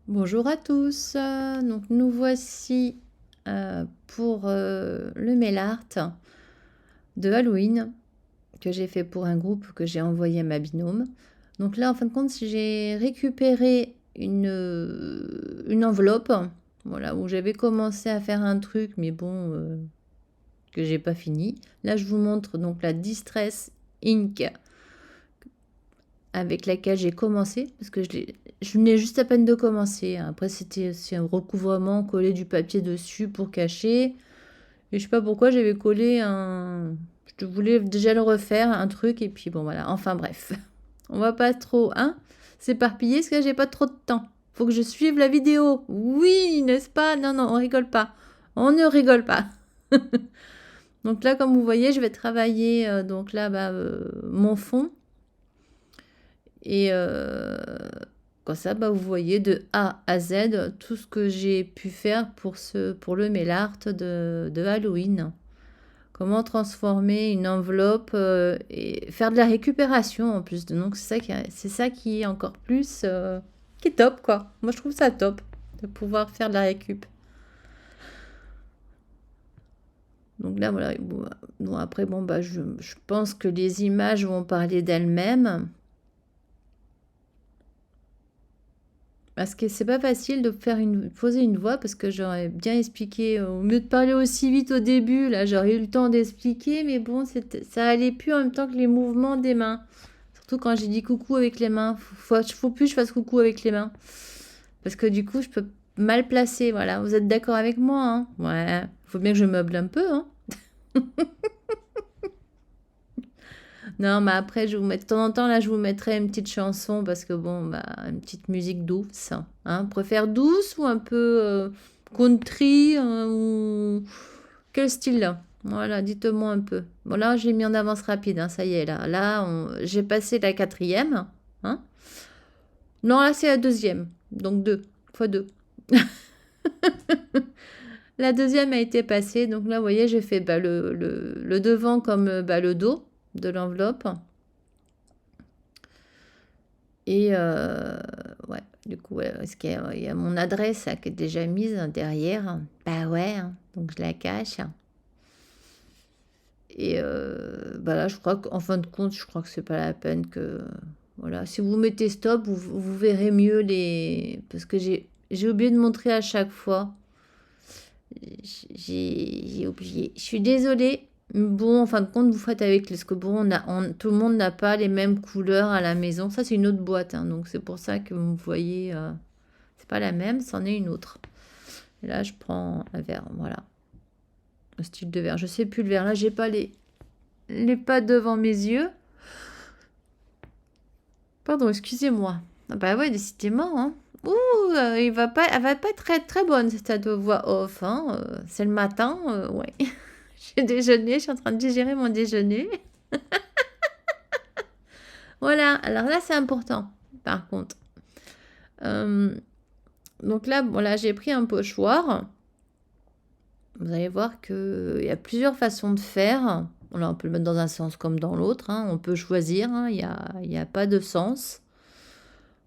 Bonjour à tous, donc nous voici pour le mail art de Halloween que j'ai fait pour un groupe que j'ai envoyé à ma binôme. Donc là, en fin de compte, j'ai récupéré une enveloppe, voilà, où j'avais commencé à faire un truc, mais bon, que j'ai pas fini. Là, je vous montre donc la Distress Ink avec laquelle j'ai commencé, parce que je venais juste à peine de commencer. Après, c'est un recouvrement, coller du papier dessus pour cacher. Et je sais pas pourquoi j'avais collé un... Je voulais déjà le refaire, un truc, et puis bon, voilà. Enfin, bref. On va pas trop, hein, s'éparpiller, parce que j'ai pas trop de temps. Faut que je suive la vidéo. Oui, n'est-ce pas? Non, non, on rigole pas. On ne rigole pas. Donc là, comme vous voyez, je vais travailler donc là, mon fond. Et comme ça, vous voyez de A à Z tout ce que j'ai pu faire pour le mail art de Halloween. Comment transformer une enveloppe et faire de la récupération en plus. Donc c'est ça qui est encore plus, qui est top quoi. Moi je trouve ça top de pouvoir faire de la récup. Donc là voilà. Bon, après bon je pense que les images vont parler d'elles-mêmes. Parce que c'est pas facile de poser une voix parce que j'aurais bien expliqué, au mieux de parler aussi vite au début, là j'aurais eu le temps d'expliquer, mais bon, ça allait plus en même temps que les mouvements des mains. Surtout quand j'ai dit coucou avec les mains. Faut plus que je fasse coucou avec les mains. Parce que du coup, je peux mal placer, voilà. Vous êtes d'accord avec moi, hein? Ouais, faut bien que je meuble un peu, hein? Non, mais après, je vous mets de temps en temps, là, je vous mettrai une petite chanson parce que bon, une petite musique douce, hein. Préfère douce ou un peu country ou quel style là? Voilà, dites-moi un peu. Bon, là, j'ai mis en avance rapide, hein, ça y est, là. Là, j'ai passé la quatrième, hein. Non, là, c'est la deuxième. Donc deux, fois deux. La deuxième a été passée. Donc là, vous voyez, j'ai fait le devant comme le dos de l'enveloppe. Et ouais, du coup, est-ce qu'il y a mon adresse qui est déjà mise derrière? Bah ouais, hein, donc je la cache. Et là, je crois qu'en fin de compte, je crois que c'est pas la peine que... Voilà, si vous mettez stop, vous verrez mieux les... Parce que j'ai oublié de montrer à chaque fois. J'ai oublié. Je suis désolée. Bon, en fin de compte, vous faites avec parce que bon, tout le monde n'a pas les mêmes couleurs à la maison. Ça, c'est une autre boîte, hein, donc c'est pour ça que vous voyez, c'est pas la même, c'en est une autre. Et là, je prends un verre, voilà, un style de verre. Je sais plus le verre. Là, j'ai pas les pattes devant mes yeux. Pardon, excusez-moi. Ah bah ouais, décidément, hein. Ouh, elle va pas être très très bonne cette voix off, hein. C'est le matin, ouais. J'ai déjeuné, je suis en train de digérer mon déjeuner. Voilà, alors là c'est important, par contre. Euh, donc là, voilà, j'ai pris un pochoir. Vous allez voir qu'il y a plusieurs façons de faire. Là, on peut le mettre dans un sens comme dans l'autre, hein. On peut choisir, hein. Il y a pas de sens.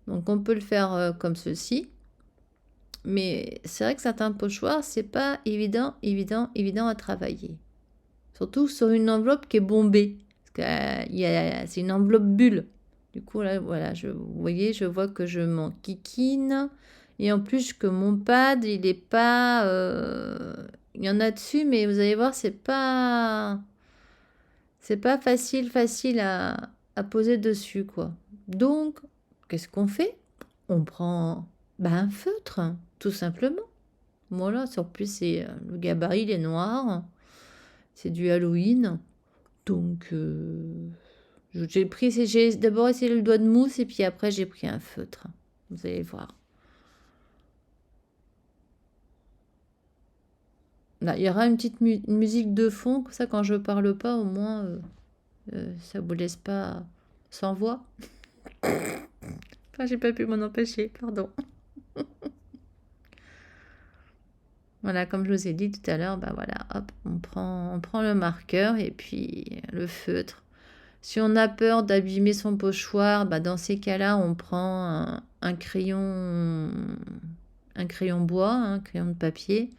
Donc on peut le faire comme ceci. Mais c'est vrai que certains pochoirs, c'est pas évident à travailler. Surtout sur une enveloppe qui est bombée. Parce que c'est une enveloppe bulle. Du coup, là, voilà, vous voyez, je vois que je m'enquiquine. Et en plus, que mon pad, il est pas... il y en a dessus, mais vous allez voir, c'est pas facile à poser dessus, quoi. Donc, qu'est-ce qu'on fait? On prend un feutre, tout simplement. Voilà, sur plus, le gabarit, il est noir. C'est du Halloween. Donc, j'ai d'abord essayé le doigt de mousse et puis après, j'ai pris un feutre. Vous allez voir. Là, il y aura une petite musique de fond, comme ça, quand je parle pas, au moins, ça vous laisse pas sans voix. Enfin, j'ai pas pu m'en empêcher, pardon. Voilà, comme je vous ai dit tout à l'heure, voilà, hop, on prend le marqueur et puis le feutre. Si on a peur d'abîmer son pochoir, dans ces cas-là, on prend un crayon un crayon bois, un crayon de papier.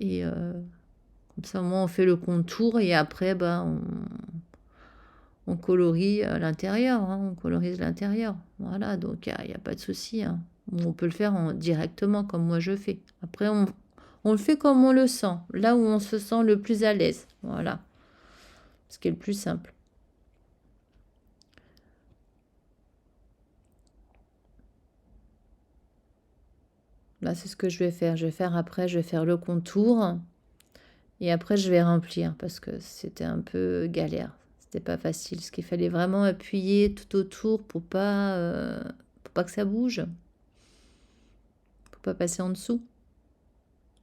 Et comme ça, au moins, on fait le contour et après, bah, on colorie l'intérieur, hein, on colorise l'intérieur. Voilà, donc il n'y a pas de souci, hein. On peut le faire directement comme moi je fais. Après, on le fait comme on le sent, là où on se sent le plus à l'aise. Voilà, ce qui est le plus simple. Là, c'est ce que je vais faire. Je vais faire après, je vais faire le contour. Et après, je vais remplir parce que c'était un peu galère. C'était pas facile. Parce qu'il fallait vraiment appuyer tout autour pour pas que ça bouge. Pour pas passer en dessous.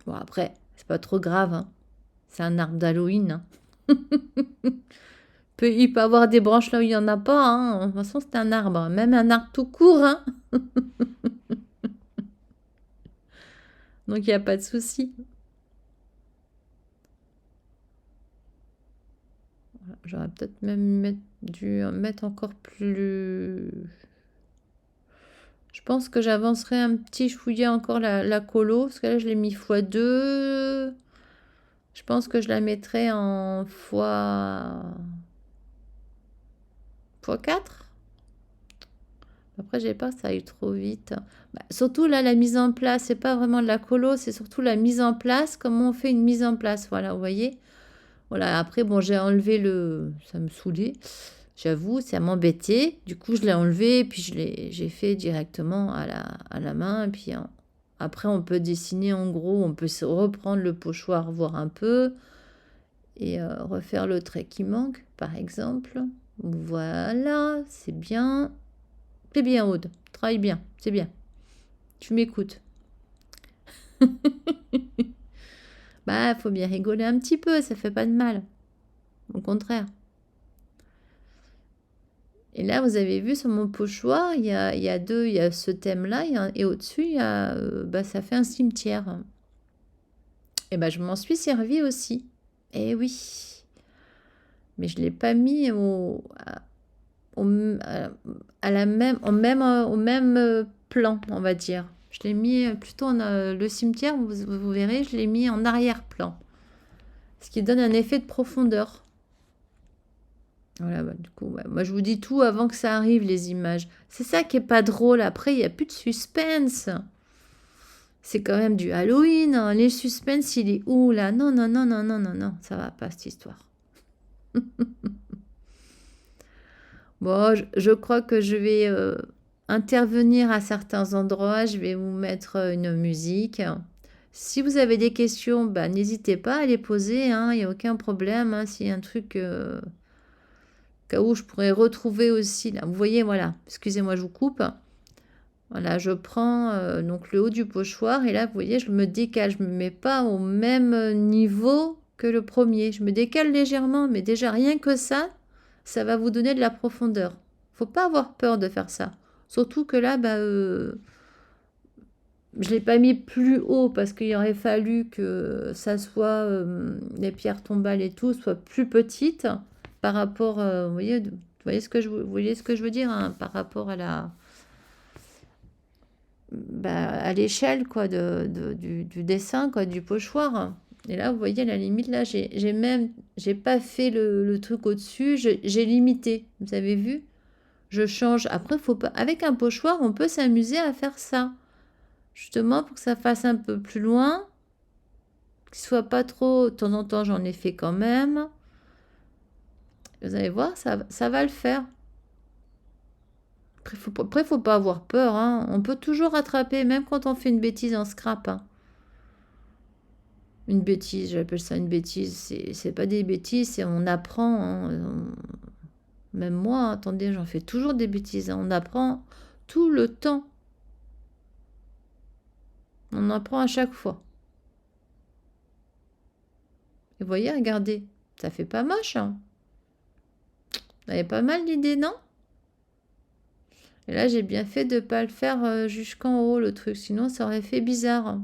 Bon, après, c'est pas trop grave, hein. C'est un arbre d'Halloween, hein. Il peut avoir des branches là où il n'y en a pas, hein. De toute façon, c'est un arbre. Même un arbre tout court, hein. Donc, il n'y a pas de souci. J'aurais peut-être même dû mettre encore plus... Je pense que j'avancerai un petit chouïa encore la colo, parce que là, je l'ai mis x2. Je pense que je la mettrai en x4. Après, j'ai peur que ça aille trop vite. Bah, surtout là, la mise en place, c'est pas vraiment de la colo, c'est surtout la mise en place. Comment on fait une mise en place? Voilà, vous voyez? Voilà, après, bon, j'ai enlevé le... Ça me saoulait, j'avoue, ça m'embêtait. Du coup, je l'ai enlevé, puis j'ai fait directement à la main. Et puis après, on peut dessiner en gros, on peut reprendre le pochoir, voir un peu, et refaire le trait qui manque, par exemple. Voilà, c'est bien. C'est bien, Aude. Travaille bien, c'est bien. Tu m'écoutes. Bah, faut bien rigoler un petit peu, ça fait pas de mal. Au contraire. Et là, vous avez vu sur mon pochoir, il y a ce thème-là, et au-dessus, bah, ça fait un cimetière. Et bah, je m'en suis servi aussi. Eh oui. Mais je ne l'ai pas mis au même plan, on va dire. Je l'ai mis plutôt le cimetière, vous verrez, je l'ai mis en arrière-plan. Ce qui donne un effet de profondeur. Voilà, bah, du coup, ouais. Moi je vous dis tout avant que ça arrive, les images. C'est ça qui est pas drôle. Après, il n'y a plus de suspense. C'est quand même du Halloween, hein. Les suspens, il est où là? Non, non, non, non, non, non, non, ça va pas cette histoire. Bon, je crois que je vais intervenir à certains endroits. Je vais vous mettre une musique. Si vous avez des questions, bah, n'hésitez pas à les poser, hein. Il n'y a aucun problème, hein. S'il y a un truc cas où je pourrais retrouver aussi, là, vous voyez, voilà, excusez-moi, je vous coupe. Voilà, je prends donc le haut du pochoir et là, vous voyez, je me décale. Je ne me mets pas au même niveau que le premier. Je me décale légèrement, mais déjà rien que ça va vous donner de la profondeur. Faut pas avoir peur de faire ça. Surtout que là, bah, je ne l'ai pas mis plus haut parce qu'il aurait fallu que ça soit, les pierres tombales et tout, soient plus petites par rapport, vous voyez vous voyez ce que je veux dire, hein, par rapport à bah, à l'échelle quoi du dessin quoi du pochoir. Et là, vous voyez, à la limite, là, j'ai pas fait le truc au-dessus, j'ai limité. Vous avez vu? Je change. Après, faut pas. Avec un pochoir, on peut s'amuser à faire ça. Justement, pour que ça fasse un peu plus loin, qu'il soit pas trop. De temps en temps, j'en ai fait quand même. Vous allez voir, ça va le faire. Après, faut pas avoir peur, hein. On peut toujours rattraper, même quand on fait une bêtise en scrap, hein. Une bêtise, j'appelle ça une bêtise. C'est pas des bêtises, c'est on apprend, hein. Même moi, hein, attendez, j'en fais toujours des bêtises, hein. On apprend tout le temps. On apprend à chaque fois. Et vous voyez, regardez, ça fait pas moche, hein. Vous avez pas mal l'idée, non? Et là, j'ai bien fait de ne pas le faire jusqu'en haut, le truc. Sinon, ça aurait fait bizarre.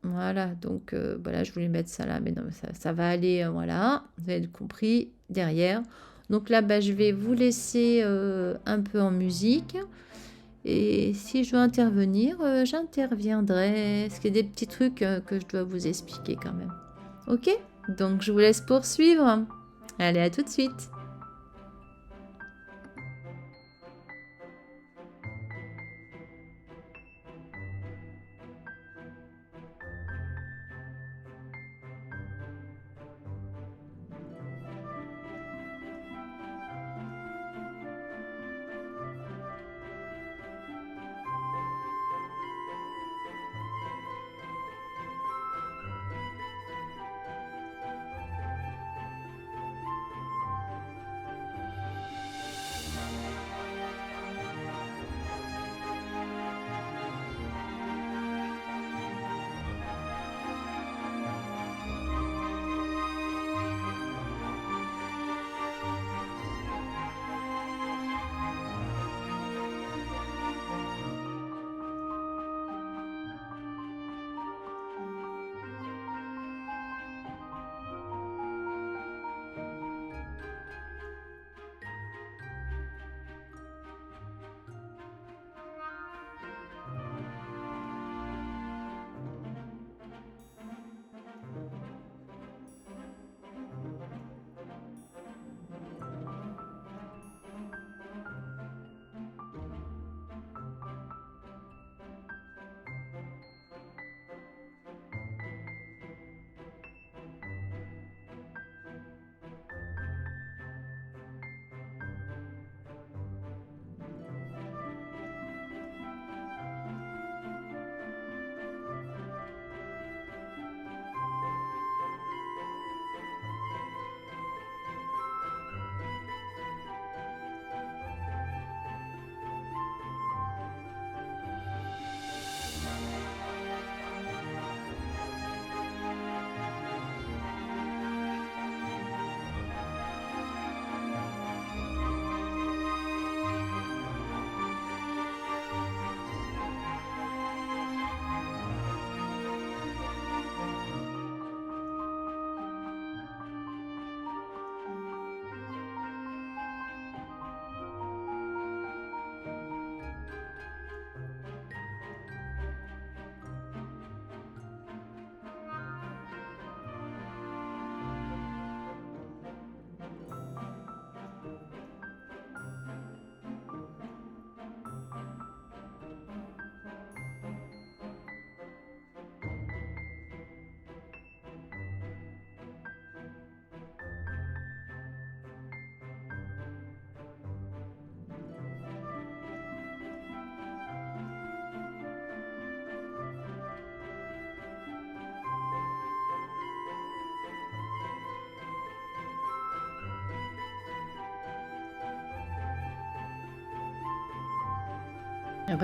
Voilà, donc voilà, je voulais mettre ça là, mais non, ça va aller, voilà, vous avez compris, derrière. Donc là, bah, je vais vous laisser un peu en musique. Et si je dois intervenir, j'interviendrai. Est-ce qu'il y a des petits trucs que je dois vous expliquer quand même? Ok? Donc je vous laisse poursuivre. Allez, à tout de suite.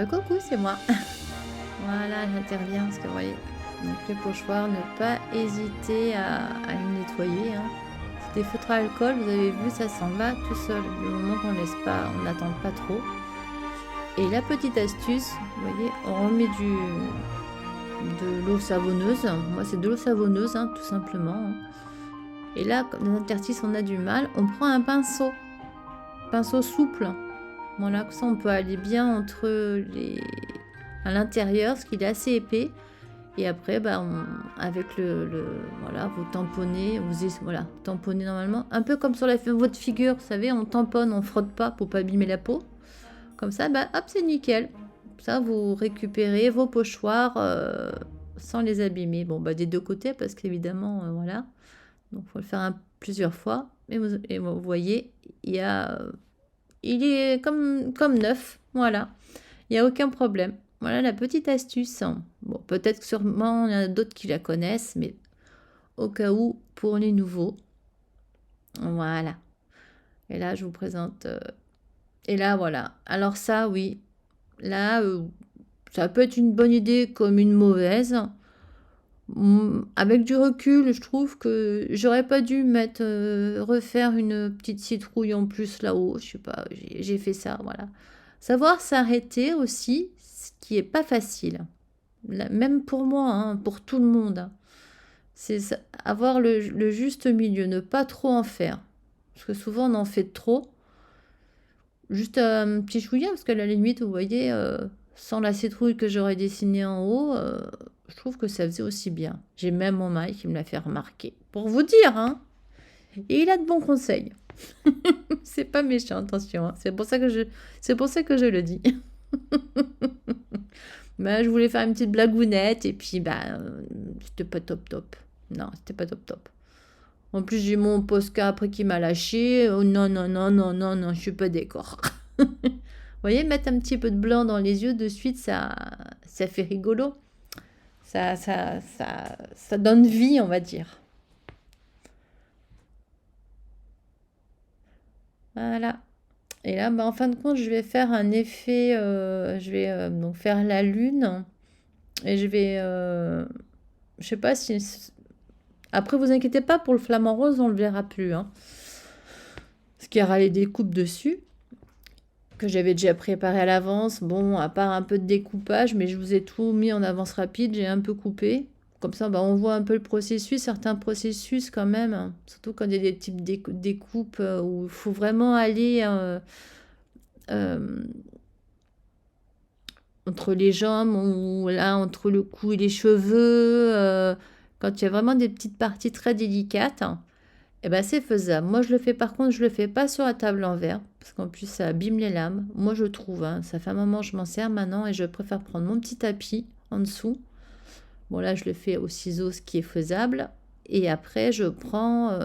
Coucou, c'est moi. Voilà, j'interviens parce que vous voyez, donc les pochoirs, ne pas hésiter à les nettoyer. Hein. C'est des feutres à alcool, vous avez vu, ça s'en va tout seul. Du moment qu'on laisse pas, on n'attend pas trop. Et la petite astuce, vous voyez, on remet de l'eau savonneuse. Moi, c'est de l'eau savonneuse, hein, tout simplement. Hein. Et là, comme dans l'interstice, on a du mal, on prend un pinceau souple. Voilà, comme ça, on peut aller bien entre les à l'intérieur, ce qu'il est assez épais. Et après, bah, avec voilà, vous tamponnez, voilà, tamponnez normalement, un peu comme sur votre figure, vous savez, on tamponne, on frotte pas pour pas abîmer la peau. Comme ça, bah, hop, c'est nickel. Ça, vous récupérez vos pochoirs sans les abîmer. Bon, bah, des deux côtés, parce qu'évidemment, voilà. Donc, il faut le faire plusieurs fois. Et vous voyez, il est comme neuf. Voilà. Il n'y a aucun problème. Voilà la petite astuce. Bon, peut-être que sûrement il y en a d'autres qui la connaissent, mais au cas où, pour les nouveaux. Voilà. Et là, je vous présente. Et là, voilà. Alors ça, oui. Là, ça peut être une bonne idée comme une mauvaise. Avec du recul, je trouve que j'aurais pas dû refaire une petite citrouille en plus là-haut. Je sais pas, j'ai fait ça, voilà. Savoir s'arrêter aussi, ce qui est pas facile. Même pour moi, hein, pour tout le monde. Hein. C'est avoir le juste milieu, ne pas trop en faire. Parce que souvent, on en fait trop. Juste un petit chouïa, parce qu'à la limite, vous voyez, sans la citrouille que j'aurais dessinée en haut, je trouve que ça faisait aussi bien. J'ai même mon mari qui me l'a fait remarquer. Pour vous dire, hein. Et il a de bons conseils. C'est pas méchant, attention, hein. C'est pour ça que je le dis. Ben, je voulais faire une petite blagounette et puis c'était pas top top. Non, c'était pas top top. En plus, j'ai mon Posca après qui m'a lâché. Oh non, non, non, non, non, non, je suis pas d'accord. Vous voyez, mettre un petit peu de blanc dans les yeux de suite, ça fait rigolo. Ça donne vie, on va dire. Voilà. Et là, en fin de compte, je vais faire un effet. Je vais donc faire la lune. Et je vais. Je sais pas si. Après, vous inquiétez pas, pour le flamant rose, on le verra plus, hein. Parce qu'il y aura les découpes dessus, que j'avais déjà préparé à l'avance. Bon, à part un peu de découpage, mais je vous ai tout mis en avance rapide, j'ai un peu coupé. Comme ça, on voit un peu le processus, certains processus quand même, hein. Surtout quand il y a des types découpes où il faut vraiment aller euh, entre les jambes ou là, entre le cou et les cheveux. Quand il y a vraiment des petites parties très délicates, eh ben, c'est faisable. Moi, je le fais, par contre, je le fais pas sur la table en verre, parce qu'en plus, ça abîme les lames. Moi, je trouve, hein, ça fait un moment que je m'en sers maintenant, et je préfère prendre mon petit tapis en dessous. Bon, là, je le fais au ciseau, ce qui est faisable. Et après, je prends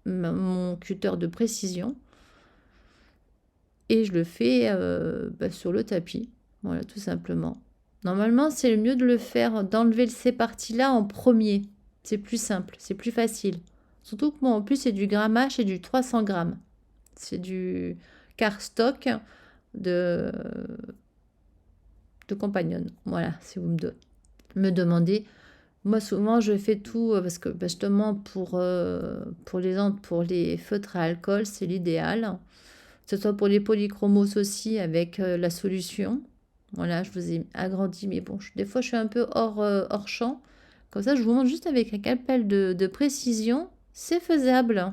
mon cutter de précision, et je le fais sur le tapis. Voilà, tout simplement. Normalement, c'est le mieux de le faire, d'enlever ces parties-là en premier. C'est plus simple, c'est plus facile. Surtout que moi, en plus, c'est du grammage, c'est du 300 grammes. C'est du cardstock de, de Compagnon. Voilà, si vous me demandez. Moi, souvent, je fais tout parce que justement, pour les feutres à alcool, c'est l'idéal. Que ce soit pour les polychromos aussi, avec la solution. Voilà, je vous ai agrandi, mais bon, des fois, je suis un peu hors champ. Comme ça, je vous montre juste avec un calpel de précision. C'est faisable,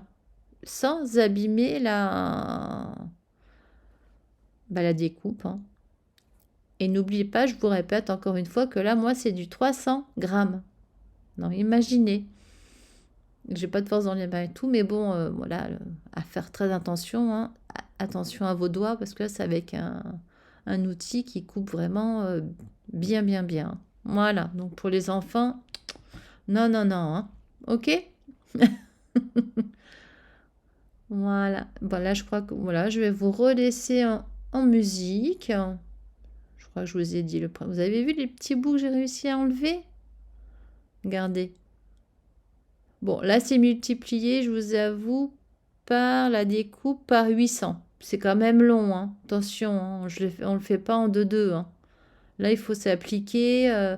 sans abîmer la découpe, hein. Et n'oubliez pas, je vous répète encore une fois que là, moi, c'est du 300 grammes. Non, imaginez. J'ai pas de force dans les mains et tout, mais bon, voilà, à faire très attention, hein. Attention à vos doigts, parce que c'est avec un outil qui coupe vraiment bien, bien, bien. Voilà, donc pour les enfants, non, non, non, hein. Ok. Voilà. Bon, là, je crois que voilà, je vais vous relaisser en musique. Je crois que je vous ai dit Vous avez vu les petits bouts que j'ai réussi à enlever? Regardez. Bon, là, c'est multiplié, je vous avoue, par la découpe par 800. C'est quand même long, hein. Attention, hein, on le fait pas en deux-deux, hein. Là, il faut s'appliquer.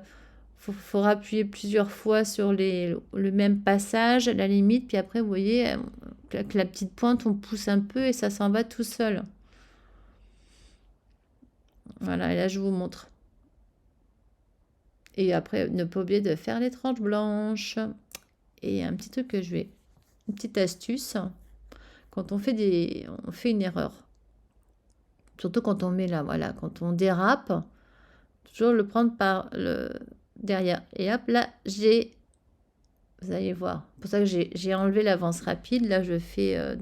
Faut appuyer plusieurs fois sur le même passage, à la limite. Puis après, vous voyez, avec la petite pointe, on pousse un peu et ça s'en va tout seul. Voilà, et là, je vous montre. Et après, ne pas oublier de faire les tranches blanches. Et un petit truc une petite astuce, quand on fait une erreur. Surtout quand on met là, voilà, quand on dérape, toujours le prendre par le derrière. Et hop, là, vous allez voir. C'est pour ça que j'ai enlevé l'avance rapide. Là, je fais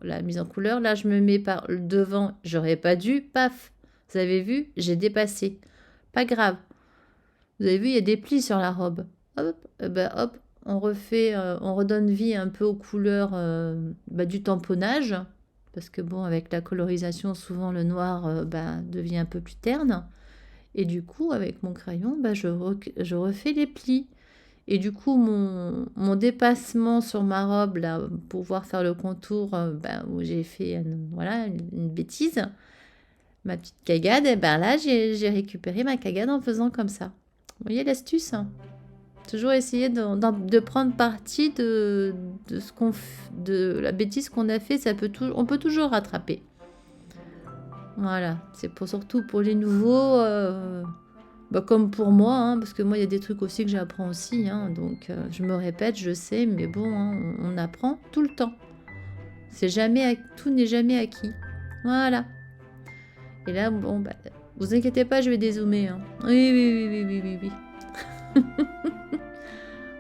la mise en couleur. Là, je me mets par le devant. J'aurais pas dû. Paf. Vous avez vu, j'ai dépassé. Pas grave. Vous avez vu, il y a des plis sur la robe. Hop, hop, on refait, on redonne vie un peu aux couleurs du tamponnage. Parce que bon, avec la colorisation, souvent le noir devient un peu plus terne. Et du coup, avec mon crayon, je refais les plis. Et du coup, mon dépassement sur ma robe, là, pour pouvoir faire le contour où j'ai fait une bêtise, ma petite cagade, et là, j'ai récupéré ma cagade en faisant comme ça. Vous voyez l'astuce, hein? Toujours essayer de prendre parti de de la bêtise qu'on a fait, on peut toujours rattraper. Voilà, c'est surtout pour les nouveaux, comme pour moi, hein, parce que moi, il y a des trucs aussi que j'apprends aussi, hein, donc je me répète, je sais, mais bon, hein, on apprend tout le temps. C'est jamais, tout n'est jamais acquis. Voilà. Et là, bon, bah, vous inquiétez pas, je vais dézoomer. Hein. Oui, oui, oui, oui, oui, oui, oui.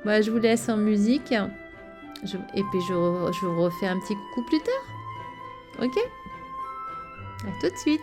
Bah, je vous laisse en musique. Et puis, je vous refais un petit coucou plus tard. Ok? À tout de suite.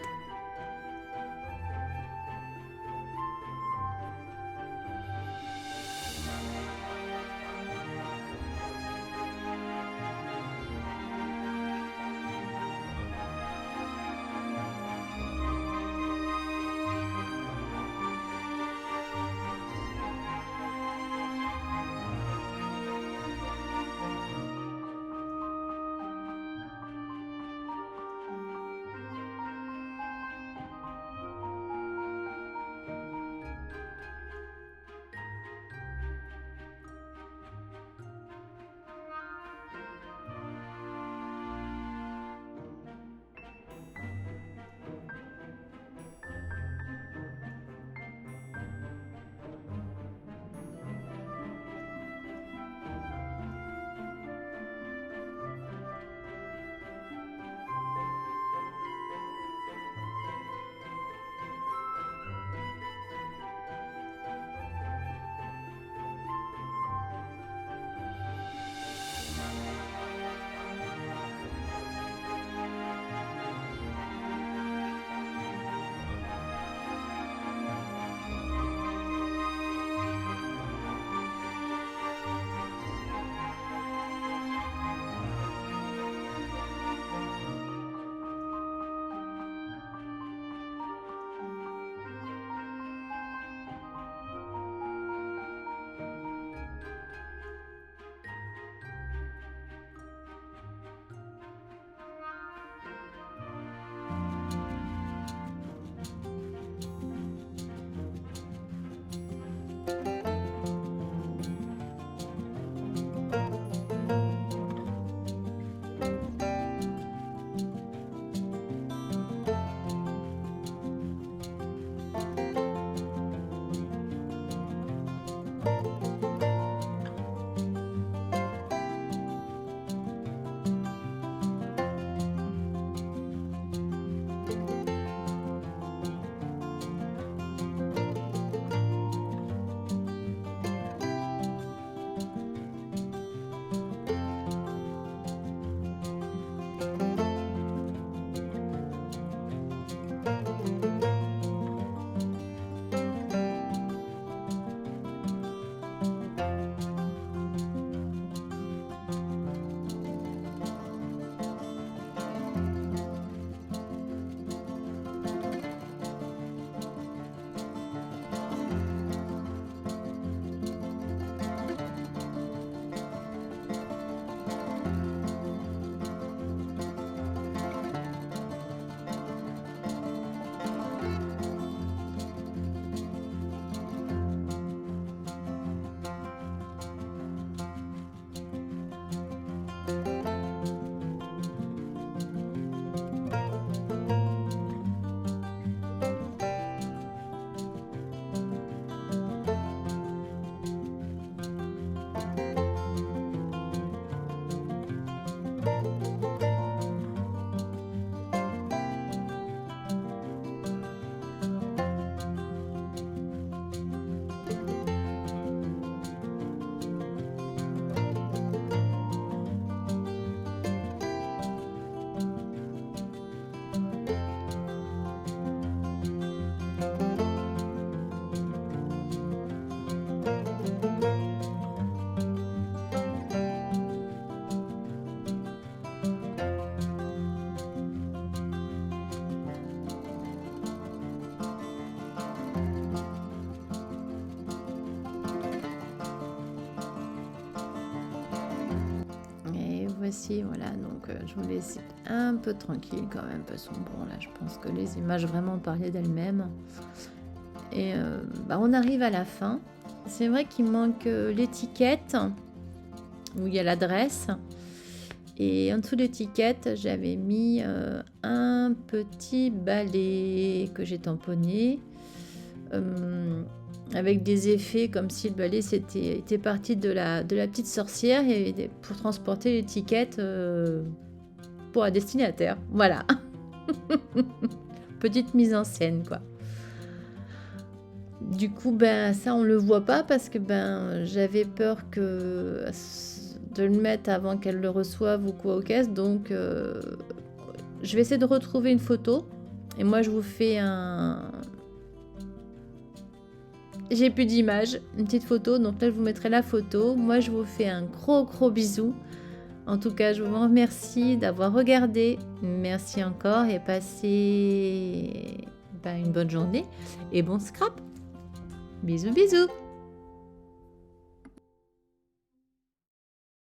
Voici, voilà, donc je vous laisse un peu tranquille quand même, parce que bon, là, je pense que les images vraiment parlaient d'elles-mêmes. Et bah, on arrive à la fin. C'est vrai qu'il manque l'étiquette, où il y a l'adresse. Et en dessous de l'étiquette, j'avais mis un petit balai que j'ai tamponné. Avec des effets comme si le balai était parti de la petite sorcière et pour transporter l'étiquette pour un destinataire. Voilà. Petite mise en scène, quoi. Du coup, ben ça, on le voit pas parce que ben j'avais peur que de le mettre avant qu'elle le reçoive ou quoi aux caisses. Donc, je vais essayer de retrouver une photo. Et moi, je vous fais un... J'ai plus d'image, une petite photo. Donc là, je vous mettrai la photo. Moi, je vous fais un gros bisou. En tout cas, je vous remercie d'avoir regardé. Merci encore et passez une bonne journée et bon scrap. Bisous, bisous.